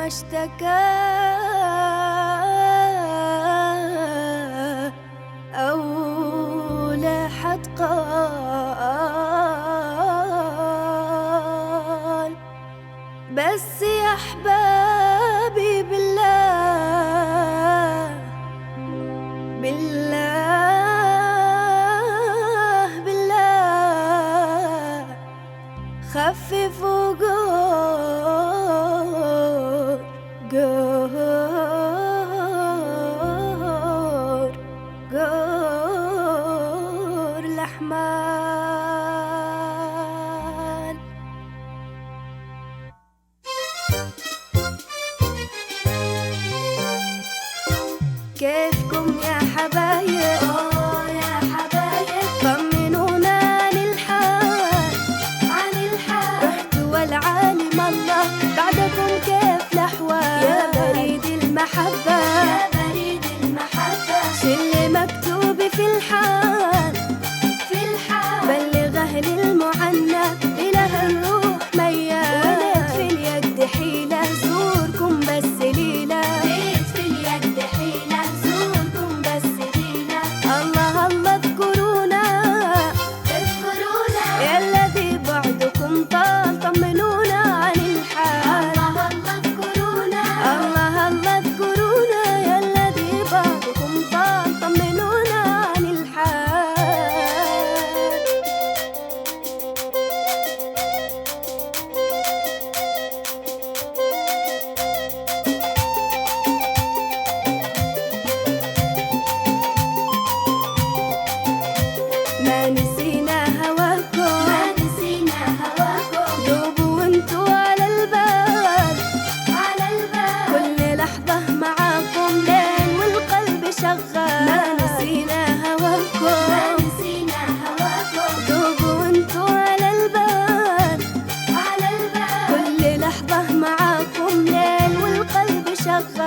اشتكى أو لاحت قال، بس يا أحبابي بالله بالله بالله خففوا جور الأحمال. كيفكم يا حبايب؟ يا حبايب طمنونا عن الحال رحتوا والعالم الله بعدكم كيف الأحوال؟ يا بريد المحبة شل مكتوب في الحال بلغ أهل المعنى إله الروح ميال، وليت في اليد حيلة زوركم بس ليلة، الله الله اذكرونا يا الذي بعدكم طال طمنونا عن الحال. الله الله اذكرونا يا الذي بعدكم طال طمنونا عن الحال. ما نسينا هواكم دوبوا وانتوا على البال كل لحظة معاكم ليل والقلب شغال. ما نسينا هواكم دوبوا وانتوا على البال كل لحظة معاكم ليل والقلب شغال.